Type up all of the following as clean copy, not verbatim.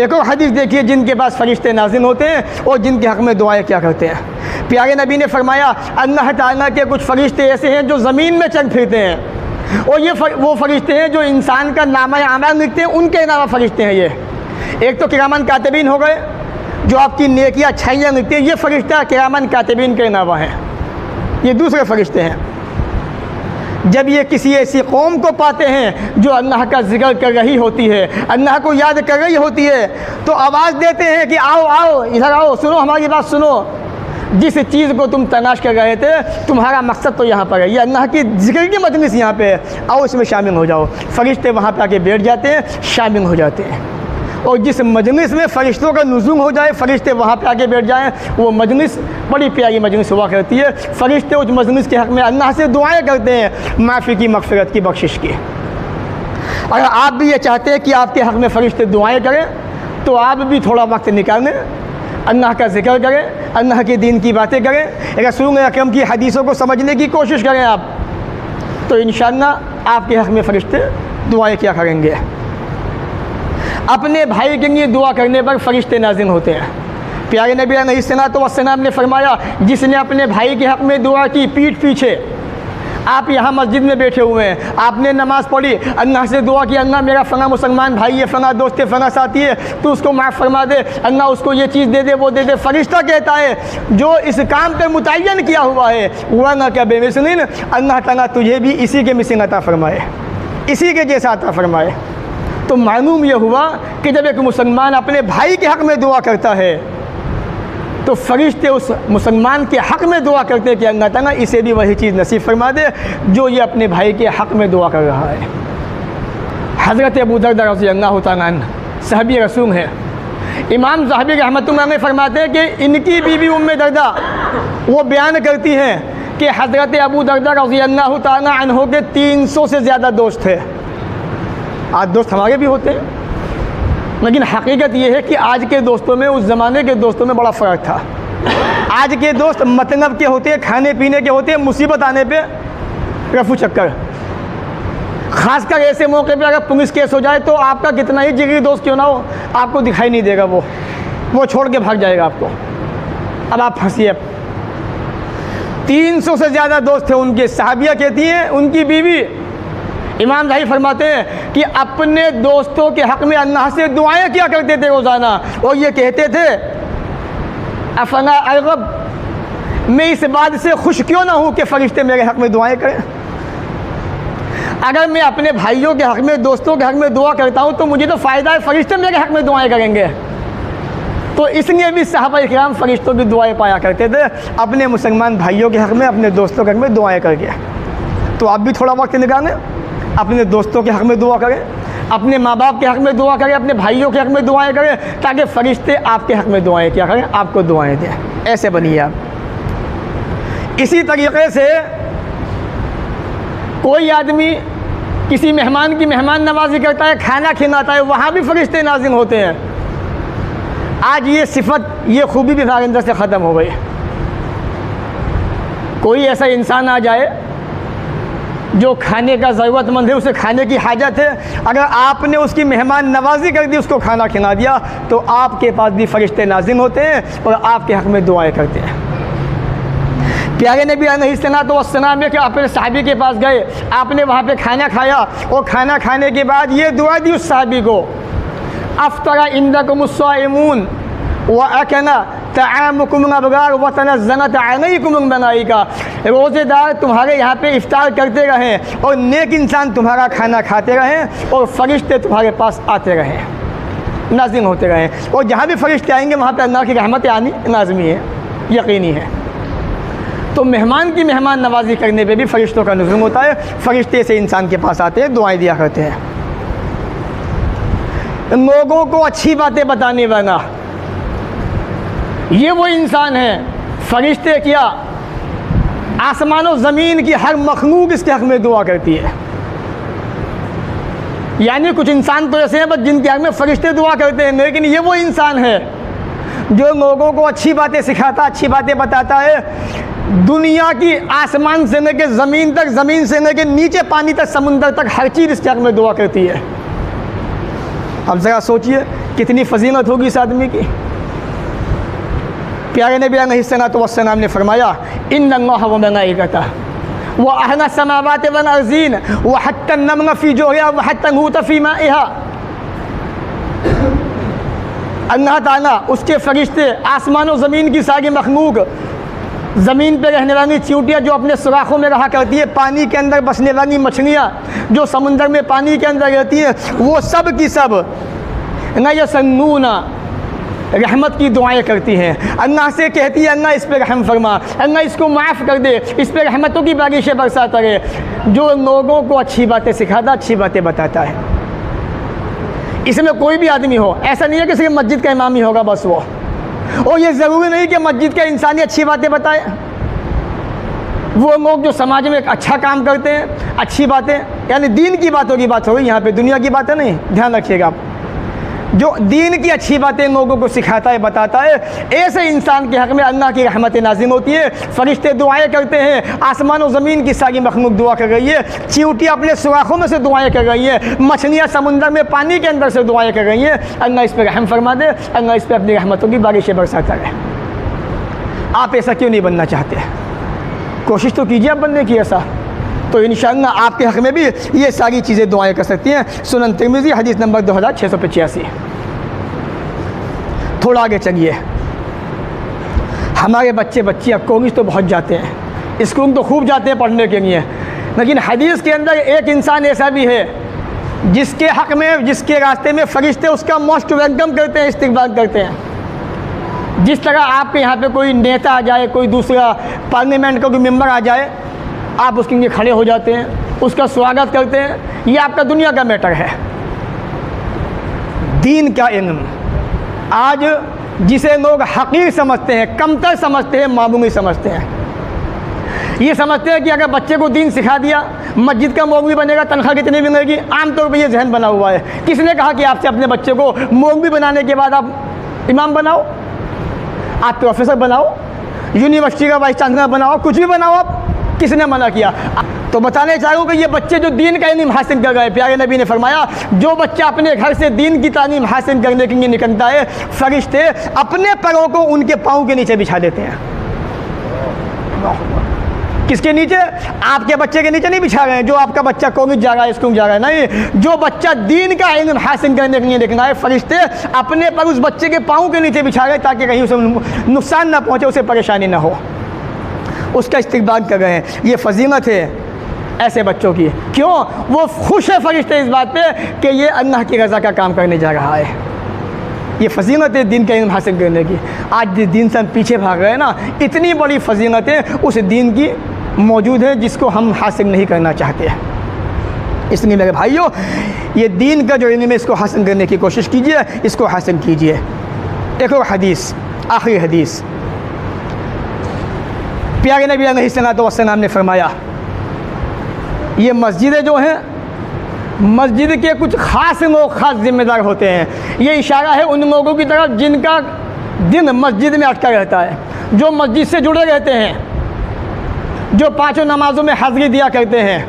एक और हदीस देखिए जिनके पास फरिश्ते नाज़िल होते हैं और जिनके हक़ में दुआएं क्या करते हैं। प्यारे नबी ने फरमाया अल्लाह ताला के कुछ फरिश्ते ऐसे हैं जो ज़मीन में चल फिरते हैं और ये वो फरिश्ते हैं जो इंसान का नामा आमाल लिखते हैं, उनके अलावा फरिश्ते हैं ये। एक तो किरामन कातिबीन हो गए जो आपकी नेकियां अच्छाइयाँ लिखते हैं, ये फरिश्ता किरामन कातिबीन के अलावा हैं, ये दूसरे फरिश्ते हैं। जब ये किसी ऐसी कौम को पाते हैं जो अल्लाह का जिक्र कर रही होती है, अल्लाह को याद कर रही होती है, तो आवाज़ देते हैं कि आओ आओ इधर आओ, सुनो हमारी बात सुनो, जिस चीज़ को तुम तलाश कर रहे थे तुम्हारा मकसद तो यहाँ पर है, ये अल्लाह की जिक्र की मजलिस यहाँ पे है, आओ इसमें शामिल हो जाओ। फरिश्ते वहाँ पे आके बैठ जाते हैं, शामिल हो जाते हैं। और जिस मजलिस में फ़रिश्तों का नुज़ूल हो जाए, फ़रिश्ते वहाँ पे आके बैठ जाएं, वो मजलिस बड़ी प्यारी मजलिस हुआ करती है। फ़रिश्ते उस मजलिस के हक़ में अल्लाह से दुआएं करते हैं, माफ़ी की, मग़फ़िरत की, बख्शिश की। अगर आप भी ये चाहते हैं कि आपके हक़ में फ़रिश्ते दुआएं करें तो आप भी थोड़ा वक्त निकालें, अल्लाह का ज़िक्र करें, अल्लाह के दीन की बातें करें, रसूल अकरम की हदीसों को समझने की कोशिश करें आप, तो इंशाअल्लाह आपके हक़ में फ़रिश्ते दुआएं क्या करेंगे। अपने भाई के लिए दुआ करने पर फरिश्ते नाज़िल होते हैं। प्यारे नबी अलैहिस्सलाम ने फरमाया जिसने अपने भाई के हक़ में दुआ की पीठ पीछे, आप यहाँ मस्जिद में बैठे हुए हैं, आपने नमाज़ पढ़ी, अल्लाह से दुआ की अल्लाह मेरा फ़लाँ मुसलमान भाई है, फ़लाँ दोस्त है, फ़लाँ साथी है, तो उसको माफ़ फरमा दे, अल्लाह उसको ये चीज़ दे दे, वो दे दे। फ़रिश्ता कहता है जो इस काम पे मुतय्यन किया हुआ है वह ना क्या बेमिसलिन, अल्लाह ताला तुझे भी इसी के मिसल अता फरमाए, इसी के जैसा अता फरमाए। तो मालूम यह हुआ कि जब एक मुसलमान अपने भाई के हक़ में दुआ करता है तो फ़रिश्ते उस मुसलमान के हक़ में दुआ करते हैं कि अल्लाह ताला इसे भी वही चीज़ नसीब फरमा दे जो ये अपने भाई के हक़ में दुआ कर रहा है। हज़रत अबू दरदा रज़ियल्लाहु तआला अन्हु सहाबी रसूल हैं। इमाम ज़हबी रहमतुल्लाह अलैह फरमाते हैं कि इनकी बीवी उम्मे दरदा वो बयान करती हैं कि हज़रत अबू दरदा रज़ियल्लाहु तआला अन्हु के 300 से ज़्यादा दोस्त थे। आज दोस्त हमारे भी होते हैं, लेकिन हकीकत ये है कि आज के दोस्तों में उस ज़माने के दोस्तों में बड़ा फ़र्क था। आज के दोस्त मतलब के होते हैं, खाने पीने के होते हैं, मुसीबत आने पे रफू चक्कर। ख़ासकर ऐसे मौके पे अगर पुलिस केस हो जाए तो आपका कितना ही जिगरी दोस्त क्यों ना हो, आपको दिखाई नहीं देगा, वो छोड़ के भाग जाएगा आपको। अब आप फंसिए। 300 से ज़्यादा दोस्त थे उनके। सहाबिया कहती हैं उनकी बीवी इमाम ज़ाहिर फरमाते हैं कि अपने दोस्तों के हक़ में अल्लाह से दुआएं किया करते थे रोज़ाना, और ये कहते थे अफना अरगब, मैं इस बात से खुश क्यों ना हूँ कि फ़रिश्ते मेरे हक़ में दुआएं करें। अगर मैं अपने भाइयों के हक़ में, दोस्तों के हक़ में दुआ करता हूँ तो मुझे तो फ़ायदा है, फ़रिश्ते मेरे हक़ में दुआएं करेंगे। तो इसलिए भी सहाबा इकराम फ़रिश्तों की दुआएं पाया करते थे, अपने मुसलमान भाइयों के हक़ में, अपने दोस्तों के हक़ में दुआएं करके। तो आप भी थोड़ा वक्त निकालें, अपने दोस्तों के हक़ में दुआ करें, अपने माँ बाप के हक़ में दुआ करें, अपने भाइयों के हक़ में दुआएं करें, ताकि फ़रिश्ते आपके हक़ में दुआएं क्या करें, आपको दुआएं दें। ऐसे बनिए आप। इसी तरीक़े से कोई आदमी किसी मेहमान की मेहमान नवाजी करता है, खाना खिलाता है, वहाँ भी फ़रिश्ते नाज़िल होते हैं। आज ये सिफत, ये खूबी भी हमारे अंदर से ख़त्म हो गई। कोई ऐसा इंसान आ जाए जो खाने का ज़रूरतमंद है, उसे खाने की हाजत है, अगर आपने उसकी मेहमान नवाजी कर दी, उसको खाना खिला दिया, तो आपके पास भी फ़रिश्ते नाज़िल होते हैं और आपके हक़ में दुआएं करते हैं। प्यारे नबी अलैहिस्सलाम ने कि अपने साहबी के पास गए, आपने वहाँ पे खाना खाया और खाना खाने के बाद ये दुआ दी उस साहबी को, अफ़तरा इंदकुमुस्साइमून व अकना तआमुकुम अबरार व तनज़्ज़लत अलैकुम मलाइका। रोज़ेदार तुम्हारे यहाँ पे इफ्तार करते रहें और नेक इंसान तुम्हारा खाना खाते रहें और फ़रिश्ते तुम्हारे पास आते रहें, नाज़िल होते रहें। और जहाँ भी फ़रिश्ते आएंगे वहाँ पे अल्लाह की रहमतें आनी लाज़मी है, यकीनी है। तो मेहमान की मेहमान नवाजी करने पे भी फ़रिश्तों का नुज़ूल होता है। फ़रिश्ते से इंसान के पास आते हैं, दुआएं दिया करते हैं। लोगों को अच्छी बातें बताने वाला ये वो इंसान है। फ़रिश्ते क्या, आसमान और ज़मीन की हर मखलूक इसके हक़ में दुआ करती है। यानी कुछ इंसान तो ऐसे हैं बस जिनके हक़ में फ़रिश्ते दुआ करते हैं, लेकिन ये वो इंसान है जो लोगों को अच्छी बातें सिखाता, अच्छी बातें बताता है। दुनिया की आसमान से लेकर ज़मीन तक, ज़मीन से लेकर नीचे पानी तक, समुंदर तक, हर चीज़ इसके हक़ में दुआ करती है। अब ज़रा सोचिए कितनी फजीलत होगी इस आदमी की। प्यारे नबी अलैहिस्सलातु वस्सलाम ने फरमाया, इन्नल्लाह व मलाइकतहु व अहला समावाति वल अर्ज़ीन व हत्ता नम्ल फ़ी जोहिहा व हत्ता हूत फ़ी माइहा। अल्लाह ताला, उसके फरिश्ते, आसमान और ज़मीन की सारी मखलूक, ज़मीन पे रहने वाली चींटियाँ जो अपने सुराखों में रहा करती है, पानी के अंदर बसने वाली मछलियाँ जो समुंदर में पानी के अंदर रहती हैं, वो सब की सब न यसन्नूना रहमत की दुआएं करती हैं। अल्लाह से कहती है, अल्लाह इस पर रहम फरमा, अल्लाह इसको माफ़ कर दे, इस पर रहमतों की बारिशें बरसाता रहे। जो लोगों को अच्छी बातें सिखाता, अच्छी बातें बताता है। इसमें कोई भी आदमी हो, ऐसा नहीं है कि सिर्फ मस्जिद का इमाम ही होगा बस वो, और ये ज़रूरी नहीं कि मस्जिद का इंसान ही अच्छी बातें बताए। वो लोग जो समाज में एक अच्छा काम करते हैं, अच्छी बातें, यानी दीन की बातों की बात हो गई यहाँ पे, दुनिया की बातें नहीं, ध्यान रखिएगा आप। जो दीन की अच्छी बातें लोगों को सिखाता है, बताता है, ऐसे इंसान के हक़ में अल्लाह की रहमत नाज़िल होती है। फरिश्ते दुआएं करते हैं, आसमान और ज़मीन की सारी मखलूक दुआ कर रही है, चींटियाँ अपने सुराखों में से दुआएं कर रही है, मछलियाँ समुंदर में पानी के अंदर से दुआएं कर रही हैं। अल्लाह इस पर रहम फरमा दे, अल्लाह इस पर अपनी रहमतों की बारिशें बरसाता है। आप ऐसा क्यों नहीं बनना चाहते? कोशिश तो कीजिए आप बनने की ऐसा, तो इंशाअल्लाह आपके हक़ में भी ये सारी चीज़ें दुआएं कर सकती हैं। सुनन तिरमिज़ी हदीस नंबर 2685। थोड़ा आगे चलिए। हमारे बच्चे बच्चियाँ कॉलेज तो बहुत जाते हैं, स्कूल तो खूब जाते हैं पढ़ने के लिए, लेकिन हदीस के अंदर एक इंसान ऐसा भी है जिसके हक़ में, जिसके रास्ते में फरिश्ते उसका मोस्ट वेलकम करते हैं, इस्तकबाल करते हैं। जिस तरह आपके यहाँ पे कोई नेता आ जाए, कोई दूसरा पार्लियामेंट का कोई मेंबर आ जाए, आप उसके लिए खड़े हो जाते हैं, उसका स्वागत करते हैं। ये आपका दुनिया का मैटर है। दीन का इल्म आज जिसे लोग हक़ीर समझते हैं, कमतर समझते हैं, मामूली समझते हैं। ये समझते हैं कि अगर बच्चे को दीन सिखा दिया, मस्जिद का मौलवी बनेगा, तनख्वाह कितनी मिलेगी। आमतौर पर ये जहन बना हुआ है। किसने कहा कि आपसे अपने बच्चे को मौलवी बनाने के बाद आप इमाम बनाओ, आप प्रोफेसर बनाओ, यूनिवर्सिटी का वाइस चांसलर बनाओ, कुछ भी बनाओ आप? किसने मना किया? तो बताने चाहूँ कि ये बच्चे जो दीन का इल्म हासिल कर गए, प्यारे नबी ने फरमाया, जो बच्चा अपने घर से दीन की तालीम हासिल करने के लिए निकलता है, फरिश्ते अपने पैरों को उनके पाँव के नीचे बिछा देते हैं। किसके नीचे? आपके बच्चे के नीचे नहीं बिछा रहे हैं। जो आपका बच्चा कॉलेज जा रहा है, स्कूल जा रहा है, नहीं, जो बच्चा दीन का इल्म हासिल करने के लिए निकला है, फरिश्ते अपने पर उस बच्चे के पाँव के नीचे बिछा रहे ताकि कहीं उसे नुकसान ना पहुँचे, उसे परेशानी ना हो, उसका इस्तकबाल कर रहे हैं। ये फजीलत है ऐसे बच्चों की। क्यों? वो खुश है फरिश्ते इस बात पे कि ये अल्लाह की रज़ा का काम करने जा रहा है। ये फजीलत है दीन का इल्म हासिल करने की। आज जिस दीन से हम पीछे भाग रहे हैं ना, इतनी बड़ी फजीलतें उस दीन की मौजूद है जिसको हम हासिल नहीं करना चाहते हैं। इसलिए मेरे भाइयों, ये दीन का जो इल्म है, इसको हासिल करने की कोशिश कीजिए, इसको हासिल कीजिए। एक और हदीस, आखिरी हदीस, प्यारे नबी अलैहिस्सलातु वस्सलाम ने फरमाया, ये मस्जिदें जो हैं, मस्जिद के कुछ ख़ास लोग ख़ास ज़िम्मेदार होते हैं। ये इशारा है उन लोगों की तरफ जिनका दिन मस्जिद में अटका रहता है, जो मस्जिद से जुड़े रहते हैं, जो पाँचों नमाज़ों में हाज़िरी दिया करते हैं।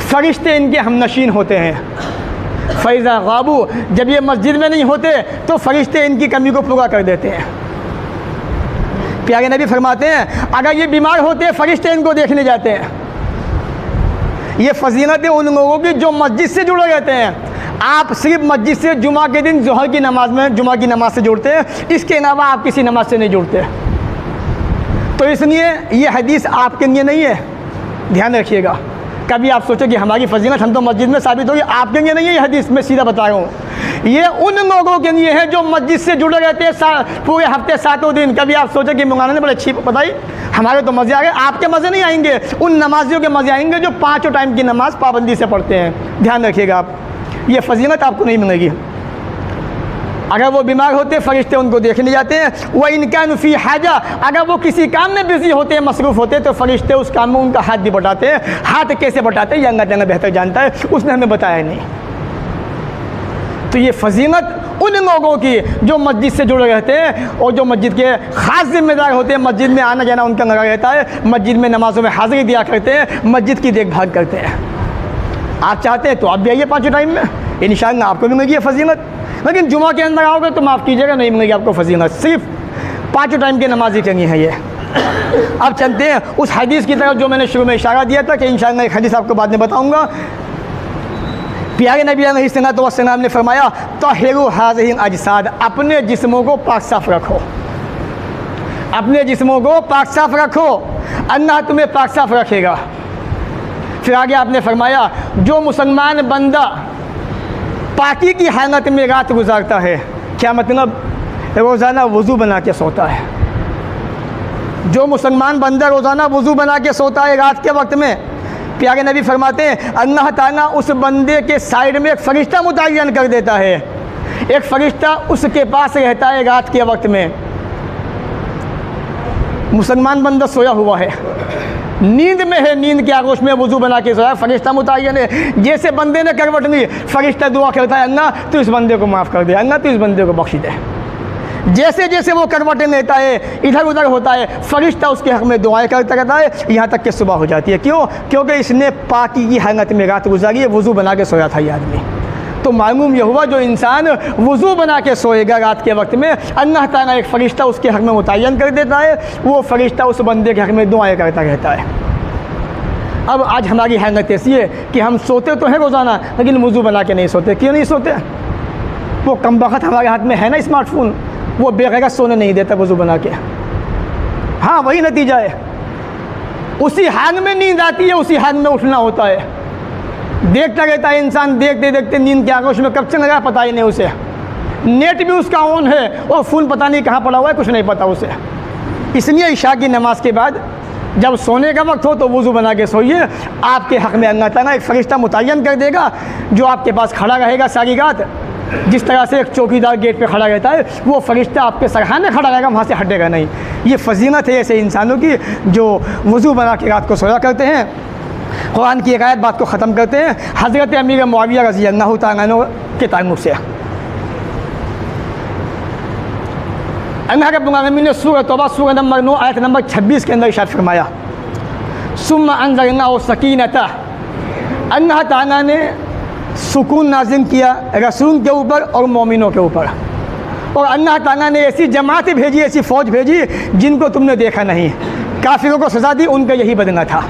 फरिश्ते इनके हमनशीन होते हैं। फ़ैज़ा गाबू, जब ये मस्जिद में नहीं होते तो फरिश्ते इनकी कमी को पूरा कर देते हैं। प्यारे नबी फरमाते हैं, अगर ये बीमार होते हैं, फरिश्ते इनको देखने जाते हैं। ये फजीलत है उन लोगों की जो मस्जिद से जुड़े रहते हैं। आप सिर्फ मस्जिद से जुमा के दिन ज़ोहर की नमाज़ में, जुमा की नमाज़ से जुड़ते हैं, इसके अलावा आप किसी नमाज से नहीं जुड़ते। तो इसलिए ये हदीस आपके लिए नहीं है, ध्यान रखिएगा। कभी आप सोचो कि हमारी फजीलत हम तो मस्जिद में साबित होगी, आपके लिए नहीं है ये हदीस। मैं सीधा बता रहा हूँ, ये उन लोगों के लिए है जो मस्जिद से जुड़े रहते हैं पूरे हफ्ते, सातों दिन। कभी आप सोचो कि मौलाना ने बड़े अच्छी बताई, हमारे तो मज़े आ गए, आपके मज़े नहीं आएंगे, उन नमाजियों के मज़े आएंगे जो पाँचों टाइम की नमाज़ पाबंदी से पढ़ते हैं। ध्यान रखिएगा आप, ये फजीलत आपको नहीं मिलेगी। अगर वो बीमार होते हैं, फरिश्ते उनको देखने जाते हैं। वह इनका नुफ़ी हाजा, अगर वो किसी काम में बिज़ी होते हैं, मसरूफ़ होते हैं, तो फरिश्ते उस काम में उनका हाथ भी बटाते हैं। हाथ कैसे बटाते हैं, अल्लाह ताला बेहतर जानता है, उसने हमें बताया नहीं। तो ये फजीलत उन लोगों की जो मस्जिद से जुड़े रहते हैं और जो मस्जिद के ख़ास जिम्मेदार होते हैं, मस्जिद में आना जाना उनका लगा रहता है, मस्जिद में नमाज़ों में हाज़िरी दिया करते हैं, मस्जिद की देखभाल करते हैं। आप चाहते हैं तो आप भी आइए पाँचों टाइम में, इंशाअल्लाह आपको भी मिलेगी ये फजीलत। लेकिन जुमा के अंदर आओगे तो माफ़ कीजिएगा, नहीं मिलेगी आपको फजीलत। सिर्फ 5 टाइम की नमाज़ी करनी है ये। अब चलते हैं उस हदीस की तरफ जो मैंने शुरू में इशारा दिया था कि इंशाअल्लाह एक हदीस आपको बाद में बताऊँगा। प्यारे नबी अलैहिस्सलाम ने फरमाया, तहिरु हाज़िहिल अजसाद, अपने जिस्मों को पाक साफ रखो, अपने जिस्मों को पाक साफ रखो, अल्लाह तुम्हें पाक साफ रखेगा। फिर आगे आपने फरमाया, जो मुसलमान बंदा पाकी की हालत में रात गुजारता है, क्या मतलब, रोज़ाना वज़ू बना के सोता है। जो मुसलमान बंदा रोज़ाना वज़ू बना के सोता है रात के वक्त में, प्यारे नबी फरमाते हैं अल्लाह ताला उस बंदे के साइड में एक फ़रिश्ता मुतय्यन कर देता है, एक फ़रिश्ता उसके पास रहता है रात के वक्त में। मुसलमान बंदा सोया हुआ है, नींद में है, नींद के आगोश में वज़ू बना के सोया, फ़रिश्ता मुतय्यन है। जैसे बंदे ने करवट ली, फ़रिश्ता दुआ करता है, अल्लाह तो इस बंदे को माफ़ कर दे, अल्लाह तो इस बंदे को बख्श दे। जैसे जैसे वो करवटें लेता है, इधर उधर होता है, फ़रिश्ता उसके हक़ में दुआएं करता रहता है, यहाँ तक कि सुबह हो जाती है। क्यों? क्योंकि इसने पाकी की हालत में रात गुजारी है, वज़ू बना के सोया था ये आदमी। तो मालूम यह हुआ, जो इंसान वज़ू बना के सोएगा रात के वक्त में, अल्लाह ताला एक फ़रिश्ता उसके हक़ में मुतय्यन कर देता है, वो फ़रिश्ता उस बंदे के हक़ में दुआएं करता रहता है। अब आज हमारी हालत ऐसी है कि हम सोते तो हैं रोज़ाना, लेकिन वज़ू बना के नहीं सोते। क्यों नहीं सोते? वो कमबख्त हमारे हाथ में है ना स्मार्टफोन, वो बेगैरत सोने नहीं देता वज़ू बना के। हाँ, वही नतीजा है। उसी हाल में नींद आती है, उसी हाल में उठना होता है। देखता रहता है इंसान, देखते देखते नींद के आगोश में कब से लगा पता ही नहीं उसे। नेट भी उसका ऑन है और फ़ोन पता नहीं कहाँ पड़ा हुआ है, कुछ नहीं पता उसे। इसलिए इशा की नमाज के बाद जब सोने का वक्त हो तो वज़ू बना के सोइए। आपके हक़ में अल्लाह ताला एक फ़रिश्ता मुतय्यन कर देगा, जो आपके पास खड़ा रहेगा सारी रात। जिस तरह से एक चौकीदार गेट पे खड़ा रहता है, वो फ़रिश्ता आपके सरहाने खड़ा रहेगा, वहाँ से हटेगा नहीं। ये फजीलत है ऐसे इंसानों की जो वज़ू बना के रात को सोया करते हैं। कुरान की एक आयत बात को ख़त्म करते हैं, हज़रत अमीर मुआविया रज़ी अल्लाह तआला अन्हु के ताल्लुक़ से। अल्लाह रब्बुल आलमीन ने सूरह तौबा सूरह नंबर 9 आयत नंबर 26 के अंदर इरशाद फरमाया, सुम्मा अंज़लनाहु सकीनता, अल्लाह ताला ने सुकून नाज़िल किया रसूल के ऊपर और मोमिनों के ऊपर, और अल्लाह ताला ने ऐसी जमात भेजी, ऐसी फ़ौज भेजी जिनको तुमने देखा नहीं। काफिरों को सज़ा दी, उनका यही बदला था।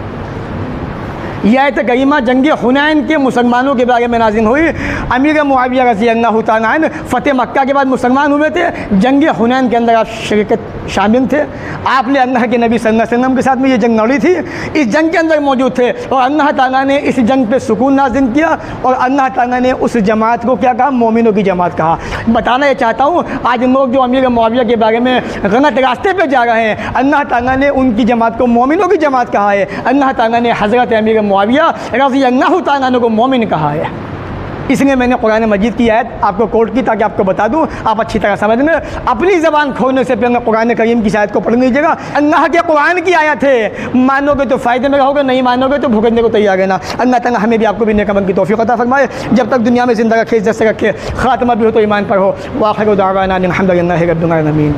यह आयत करीमा जंग हुनैन के मुसलमानों के बारे में नाज़िल हुई। अमीर मुआविया रज़ी अल्लाह तआला अन्हु फ़तेह मक्का के बाद मुसलमान हुए थे। जंग हुनैन के अंदर आप शिरकत शामिल थे। आपने अल्लाह के नबी सल्लल्लाहु अलैहि वसल्लम के साथ में ये जंग लड़ी थी, इस जंग के अंदर मौजूद थे, और अल्लाह ताला ने इस जंग पे सुकून नाज़िल किया, और अल्लाह ताला ने उस जमात को क्या कहा? मोमिनों की जमात कहा। बताना ये चाहता हूँ, आज लोग जो अमीर मुआविया के बारे में गलत रास्ते पर जा रहे हैं, अल्लाह ताला ने उनकी जमात को मोमिनों की जमात कहा है। अल्लाह ताला ने हज़रत अमीर मुआविया रज़ी अल्लाह तआला अन्हु को मोमिन कहा है। इसलिए मैंने कुरान मजीद की आयत आपको कोट की, ताकि आपको बता दूं, आप अच्छी तरह समझ लें। अपनी ज़बान खोलने से पहले कुरान करीम की आयत को पढ़ लीजिएगा। अल्लाह के कुरान की आयत है, मानोगे तो फ़ायदे में रहोगे, नहीं मानोगे तो भुगतने को तैयार रहना। अल्लाह ताला हमें भी आपको भी नेक अमल की तौफीक अता फरमाए। जब तक दुनिया में ज़िंदा रखे, इज्जत से रखे, ख़ात्मा भी हो तो ईमान पर हो। व आखिर दावाना अनिल हम्दुलिल्लाहि रब्बिल आलमीन।